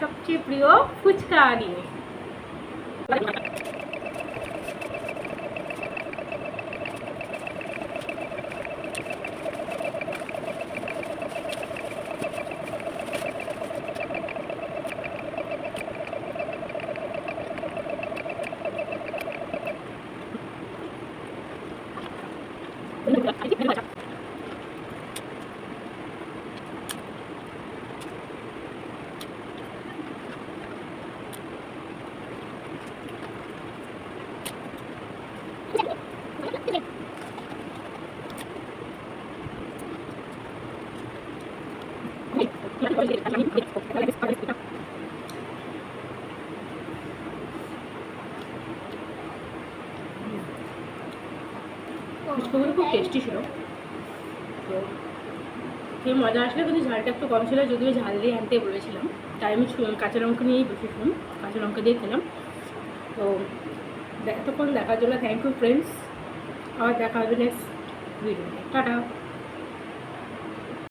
সবচেয়ে প্রিয় ফুচকা নিয়ে। ফুচকাগুলো খুব টেস্টি ছিল। তো খেয়ে মজা আসলে, কিন্তু ঝালটা একটু কম ছিল, যদিও ঝাল দিয়ে আনতে বলেছিলাম। তাই আমি কাঁচা লঙ্কা নিয়েই বসেছিলাম, কাঁচা লঙ্কা দিয়ে খেলাম। তো এতক্ষণ দেখার জন্য থ্যাংক ইউ ফ্রেন্ডস। আবার দেখা হবে নেক্সট ভিডিও। টাটা।